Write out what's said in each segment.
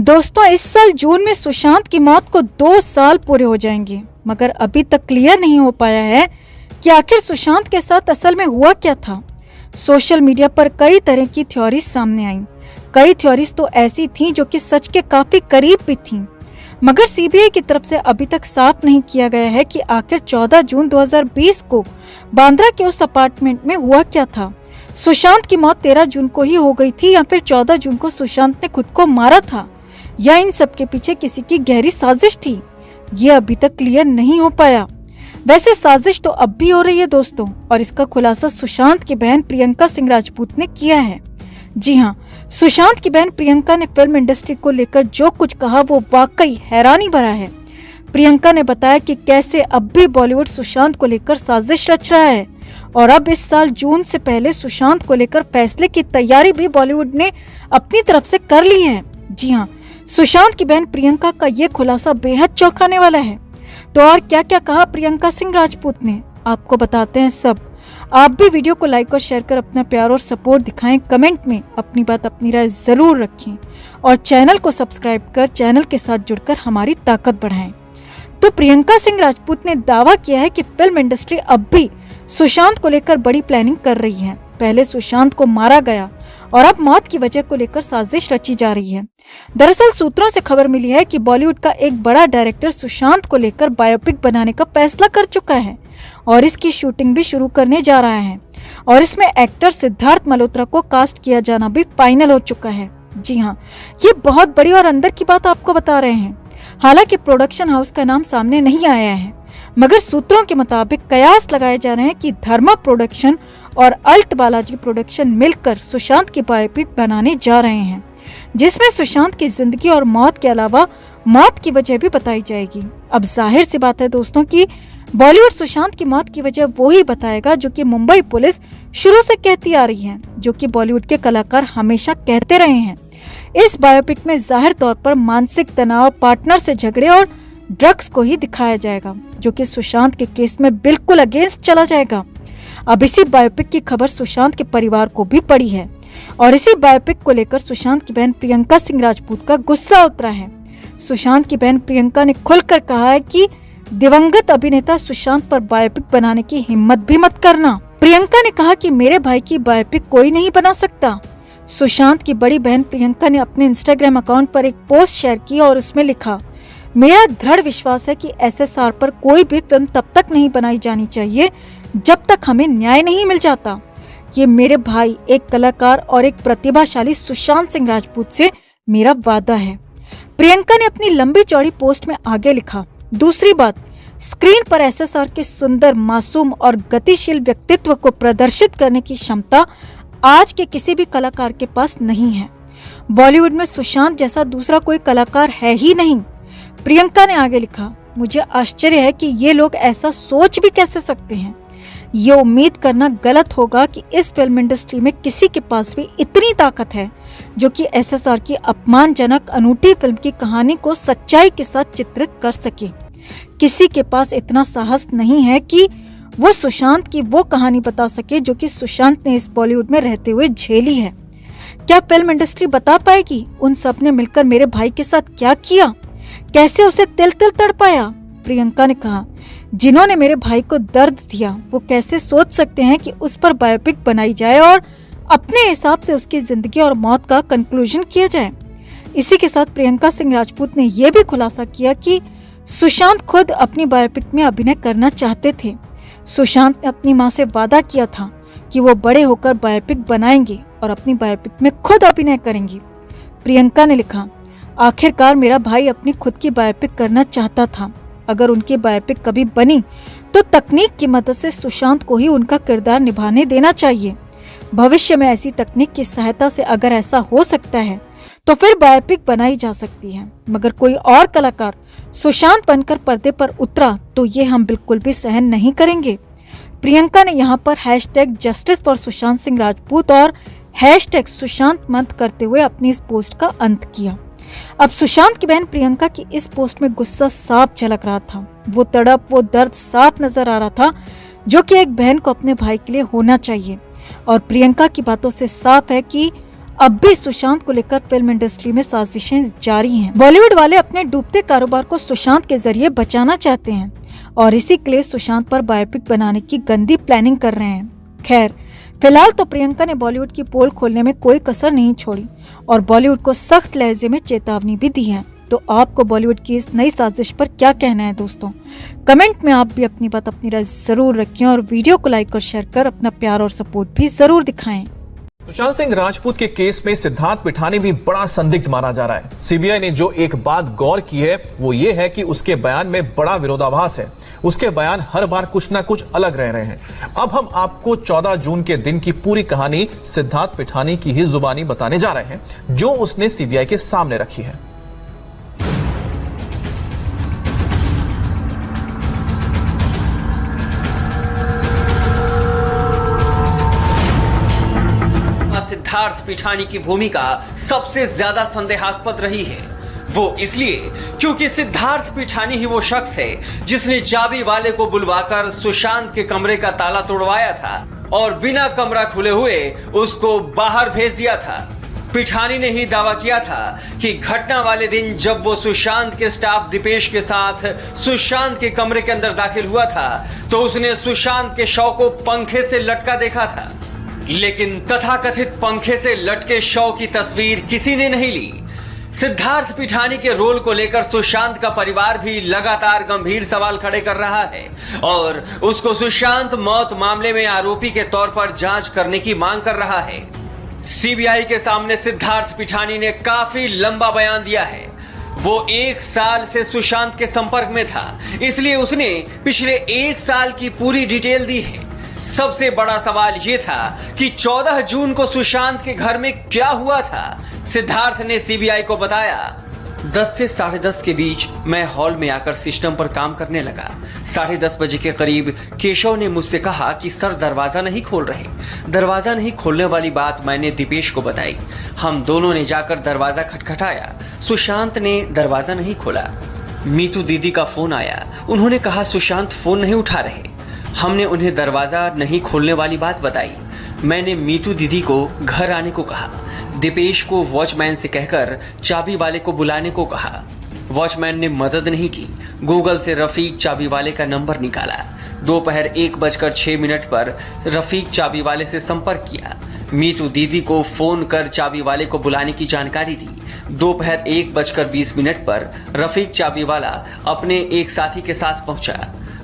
दोस्तों, इस साल जून में सुशांत की मौत को 2 साल पूरे हो जाएंगे, मगर अभी तक क्लियर नहीं हो पाया है कि आखिर सुशांत के साथ असल में हुआ क्या था। सोशल मीडिया पर कई तरह की थ्योरीज सामने आईं। कई थ्योरीज तो ऐसी थीं जो कि सच के काफी करीब भी थीं, मगर सीबीआई की तरफ से अभी तक साफ नहीं किया गया है कि आखिर 14 जून 2020 को बांद्रा के उस अपार्टमेंट में हुआ क्या था। सुशांत की मौत 13 जून को ही हो गई थी या फिर 14 जून को सुशांत ने खुद को मारा था, या इन सब के पीछे किसी की गहरी साजिश थी, ये अभी तक क्लियर नहीं हो पाया। वैसे साजिश तो अब भी हो रही है दोस्तों, और इसका खुलासा सुशांत की बहन प्रियंका सिंह राजपूत ने किया है। जी हाँ, सुशांत की बहन प्रियंका ने फिल्म इंडस्ट्री को लेकर जो कुछ कहा वो वाकई हैरानी भरा है। प्रियंका ने बताया कि कैसे अब भी बॉलीवुड सुशांत को लेकर साजिश रच रहा है, और अब इस साल जून से पहले सुशांत को लेकर फैसले की तैयारी भी बॉलीवुड ने अपनी तरफ से कर ली है। जी हाँ, सुशांत की बहन प्रियंका का ये खुलासा बेहद चौंकाने वाला है। तो और क्या क्या कहा प्रियंका सिंह राजपूत ने, आपको बताते हैं सब। आप भी वीडियो को लाइक और शेयर कर अपना प्यार और सपोर्ट दिखाएं। कमेंट में अपनी बात अपनी राय जरूर रखें और चैनल को सब्सक्राइब कर चैनल के साथ जुड़कर हमारी ताकत बढ़ाएं। तो प्रियंका सिंह राजपूत ने दावा किया है कि फिल्म इंडस्ट्री अब भी सुशांत को लेकर बड़ी प्लानिंग कर रही है। पहले सुशांत को मारा गया और अब मौत की वजह को लेकर साजिश रची जा रही है। दरअसल सूत्रों से खबर मिली है कि बॉलीवुड का एक बड़ा डायरेक्टर सुशांत को लेकर बायोपिक बनाने का फैसला कर चुका है और इसकी शूटिंग भी शुरू करने जा रहा है, और इसमें एक्टर सिद्धार्थ मल्होत्रा को कास्ट किया जाना भी फाइनल हो चुका है। जी हाँ, ये बहुत बड़ी और अंदर की बात आपको बता रहे हैं। हालांकि प्रोडक्शन हाउस का नाम सामने नहीं आया है, मगर सूत्रों के मुताबिक कयास लगाए जा रहे हैं कि धर्मा प्रोडक्शन और अल्ट बालाजी प्रोडक्शन मिलकर सुशांत की बायोपिक बनाने जा रहे हैं, जिसमें सुशांत की जिंदगी और मौत के अलावा मौत की वजह भी बताई जाएगी। अब जाहिर सी बात है दोस्तों कि बॉलीवुड सुशांत की मौत की वजह वो ही बताएगा जो कि मुंबई पुलिस शुरू से कहती आ रही है, जो कि बॉलीवुड के कलाकार हमेशा कहते रहे हैं। इस बायोपिक में जाहिर तौर पर मानसिक तनाव, पार्टनर से झगड़े और ड्रग्स को ही दिखाया जाएगा, जो कि सुशांत के केस में बिल्कुल अगेंस्ट चला जाएगा। अब इसी बायोपिक की खबर सुशांत के परिवार को भी पड़ी है, और इसी बायोपिक को लेकर सुशांत की बहन प्रियंका सिंह राजपूत का गुस्सा उतरा है। सुशांत की बहन प्रियंका ने खुलकर कहा है कि दिवंगत अभिनेता सुशांत पर बायोपिक बनाने की हिम्मत भी मत करना। प्रियंका ने कहा कि मेरे भाई की बायोपिक कोई नहीं बना सकता। सुशांत की बड़ी बहन प्रियंका ने अपने इंस्टाग्राम अकाउंट पर एक पोस्ट शेयर की और उसमें लिखा, मेरा दृढ़ विश्वास है कि एसएसआर पर कोई भी फिल्म तब तक नहीं बनाई जानी चाहिए जब तक हमें न्याय नहीं मिल जाता। ये मेरे भाई, एक कलाकार और एक प्रतिभाशाली सुशांत सिंह राजपूत से मेरा वादा है। प्रियंका ने अपनी लंबी चौड़ी पोस्ट में आगे लिखा, दूसरी बात, स्क्रीन पर एसएसआर के सुंदर, मासूम और गतिशील व्यक्तित्व को प्रदर्शित करने की क्षमता आज के किसी भी कलाकार के पास नहीं है। बॉलीवुड में सुशांत जैसा दूसरा कोई कलाकार है ही नहीं। प्रियंका ने आगे लिखा, मुझे आश्चर्य है कि ये लोग ऐसा सोच भी कैसे सकते हैं। ये उम्मीद करना गलत होगा कि इस फिल्म इंडस्ट्री में किसी के पास भी इतनी ताकत है जो कि एसएसआर की अपमानजनक अनूठी फिल्म की कहानी को सच्चाई के साथ चित्रित कर सके। किसी के पास इतना साहस नहीं है कि वो सुशांत की वो कहानी बता सके जो कि सुशांत ने इस बॉलीवुड में रहते हुए झेली है। क्या फिल्म इंडस्ट्री बता पाएगी उन सब ने मिलकर मेरे भाई के साथ क्या किया, कैसे उसे तिल तिल तड़पाया? प्रियंका ने कहा, जिन्होंने मेरे भाई को दर्द दिया वो कैसे सोच सकते हैं कि उस पर बायोपिक बनाई जाए और अपने हिसाब से उसकी जिंदगी और मौत का कंक्लूजन किया जाए। इसी के साथ प्रियंका सिंह राजपूत ने यह भी खुलासा किया कि सुशांत खुद अपनी बायोपिक में अभिनय करना चाहते थे। सुशांत ने अपनी मां से वादा किया था कि वो बड़े होकर बायोपिक बनाएंगे और अपनी बायोपिक में खुद अभिनय करेंगे। प्रियंका ने लिखा, आखिरकार मेरा भाई अपनी खुद की बायोपिक करना चाहता था। अगर उनकी बायोपिक कभी बनी तो तकनीक की मदद से सुशांत को ही उनका किरदार निभाने देना चाहिए। भविष्य में ऐसी तकनीक की सहायता से अगर ऐसा हो सकता है तो फिर बायोपिक बनाई जा सकती है, मगर कोई और कलाकार सुशांत बनकर पर्दे पर उतरा तो ये हम बिल्कुल भी सहन नहीं करेंगे। प्रियंका ने यहाँ पर #जस्टिस फॉर सुशांत सिंह राजपूत और #सुशांत मंथ करते हुए अपनी इस पोस्ट का अंत किया। अब सुशांत की बहन प्रियंका की इस पोस्ट में गुस्सा साफ झलक रहा था। वो तड़प, वो दर्द साफ नजर आ रहा था जो कि एक बहन को अपने भाई के लिए होना चाहिए। और प्रियंका की बातों से साफ है कि अब भी सुशांत को लेकर फिल्म इंडस्ट्री में साजिशें जारी हैं। बॉलीवुड वाले अपने डूबते कारोबार को सुशांत के जरिए बचाना चाहते हैं और इसी के लिए सुशांत पर बायोपिक बनाने की गंदी प्लानिंग कर रहे हैं। खैर, फिलहाल तो प्रियंका ने बॉलीवुड की पोल खोलने में कोई कसर नहीं छोड़ी और बॉलीवुड को सख्त लहजे में चेतावनी भी दी है। तो आपको बॉलीवुड की इस नई साजिश पर क्या कहना है दोस्तों? कमेंट में आप भी अपनी बात, अपनी राय जरूर रखें और वीडियो को लाइक और शेयर कर अपना प्यार और सपोर्ट भी जरूर दिखाएं। सुशांत सिंह राजपूत के केस में सिद्धार्थ पिठानी भी बड़ा संदिग्ध माना जा रहा है। सीबीआई ने जो एक बात गौर की है वो ये है कि उसके बयान में बड़ा विरोधाभास है। उसके बयान हर बार कुछ ना कुछ अलग रह रहे हैं। अब हम आपको 14 जून के दिन की पूरी कहानी सिद्धार्थ पिठानी की ही जुबानी बताने जा रहे हैं, जो उसने सीबीआई के सामने रखी है। सिद्धार्थ पिठानी की भूमिका सबसे ज्यादा संदेहास्पद रही है। वो इसलिए क्योंकि सिद्धार्थ पिठानी ही वो शख्स है जिसने चाबी वाले को बुलवाकर सुशांत के कमरे का ताला तोड़वाया था और बिना कमरा खुले हुए उसको बाहर भेज दिया था। पिठानी ने ही दावा किया था कि घटना वाले दिन जब वो सुशांत के स्टाफ दीपेश के साथ सुशांत के कमरे के अंदर दाखिल हुआ था तो उसने सुशांत के शव को पंखे से लटका देखा था, लेकिन तथाकथित पंखे से लटके शव की तस्वीर किसी ने नहीं ली। सिद्धार्थ पिठानी के रोल को लेकर सुशांत का परिवार भी लगातार गंभीर सवाल खड़े कर रहा है और उसको सुशांत मौत मामले में आरोपी के तौर पर जांच करने की मांग कर रहा है। सीबीआई के सामने सिद्धार्थ पिठानी ने काफी लंबा बयान दिया है। वो 1 साल से सुशांत के संपर्क में था, इसलिए उसने पिछले 1 साल की पूरी डिटेल दी है। सबसे बड़ा सवाल यह था कि 14 जून को सुशांत के घर में क्या हुआ था। सिद्धार्थ ने सीबीआई को बताया, 10 से 10:30 के बीच मैं हॉल में आकर सिस्टम पर काम करने लगा। 10:30 बजे के करीब केशव ने मुझसे कहा कि सर दरवाजा नहीं खोल रहे। दरवाजा नहीं खोलने वाली बात मैंने दीपेश को बताई। हम दोनों ने जाकर दरवाजा खटखटाया। सुशांत ने दरवाजा नहीं खोला। मीतू दीदी का फोन आया। उन्होंने कहा सुशांत फोन नहीं उठा रहे। हमने उन्हें दरवाजा नहीं खोलने वाली बात बताई। मैंने मीतू दीदी को घर आने को कहा। दीपेश को वॉचमैन से कहकर चाबी वाले को बुलाने को कहा। वॉचमैन ने मदद नहीं की। गूगल से रफीक चाबी वाले का नंबर निकाला। दोपहर 1:06 पर रफीक चाबी वाले से संपर्क किया। मीतू दीदी को फोन कर चाबी वाले को बुलाने की जानकारी दी। दोपहर 1:20 पर रफीक चाबी वाला अपने एक साथी के साथ पहुंचा।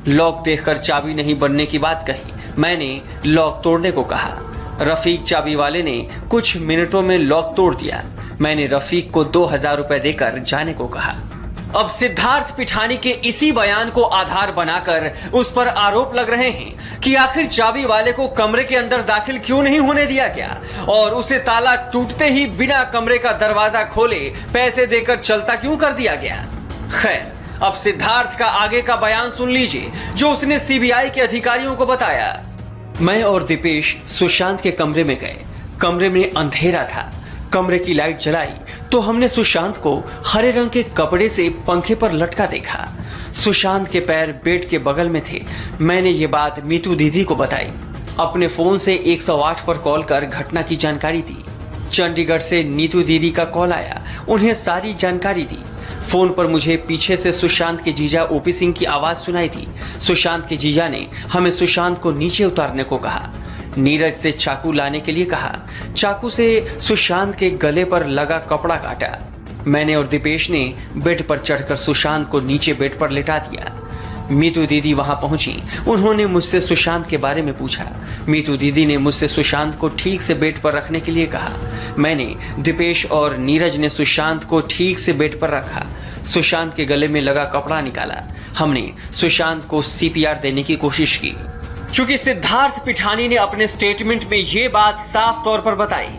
लॉक देखकर चाबी नहीं बनने की बात कही। मैंने लॉक तोड़ने को कहा। रफीक चाबी वाले ने कुछ मिनटों में लॉक तोड़ दिया। मैंने रफीक को 2000 रुपए देकर जाने को कहा। अब सिद्धार्थ पिठानी के इसी बयान को आधार बनाकर उस पर आरोप लग रहे हैं कि आखिर चाबी वाले को कमरे के अंदर दाखिल क्यों नहीं होने दिया गया और उसे ताला टूटते ही बिना कमरे का दरवाजा खोले पैसे देकर चलता क्यों कर दिया गया। खैर, अब सिद्धार्थ का आगे का बयान सुन लीजिए जो उसने सीबीआई के अधिकारियों को बताया। मैं और दीपेश सुशांत के कमरे में गए। कमरे में अंधेरा था। कमरे की लाइट जलाई तो हमने सुशांत को हरे रंग के कपड़े से पंखे पर लटका देखा। सुशांत के पैर बेड के बगल में थे। मैंने ये बात मीतू दीदी को बताई। अपने फोन से 108 पर कॉल कर घटना की जानकारी दी। चंडीगढ़ से नीतू दीदी का कॉल आया। उन्हें सारी जानकारी दी। फोन पर मुझे पीछे से सुशांत के जीजा ओपी सिंह की आवाज सुनाई थी। सुशांत के जीजा ने हमें सुशांत को नीचे उतारने को कहा। नीरज से चाकू लाने के लिए कहा। चाकू से सुशांत के गले पर लगा कपड़ा काटा। मैंने और दीपेश ने बेड पर चढ़कर सुशांत को नीचे बेड पर लेटा दिया। मीतू दीदी वहां पहुंची। उन्होंने मुझसे सुशांत के बारे में पूछा। मीतू दीदी ने मुझसे सुशांत को ठीक से बेड पर रखने के लिए कहा। मैंने, दीपेश और नीरज ने सुशांत को ठीक से बेड पर रखा। सुशांत के गले में लगा कपड़ा निकाला। हमने सुशांत को सीपीआर देने की कोशिश की। चूंकि सिद्धार्थ पिठानी ने अपने स्टेटमेंट में ये बात साफ तौर पर बताई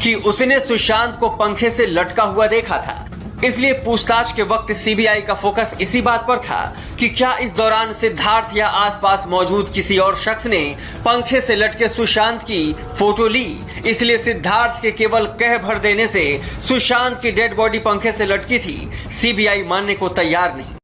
कि उसने सुशांत को पंखे से लटका हुआ देखा था, इसलिए पूछताछ के वक्त सीबीआई का फोकस इसी बात पर था कि क्या इस दौरान सिद्धार्थ या आसपास मौजूद किसी और शख्स ने पंखे से लटके सुशांत की फोटो ली। इसलिए सिद्धार्थ के केवल कह भर देने से सुशांत की डेड बॉडी पंखे से लटकी थी, सीबीआई मानने को तैयार नहीं।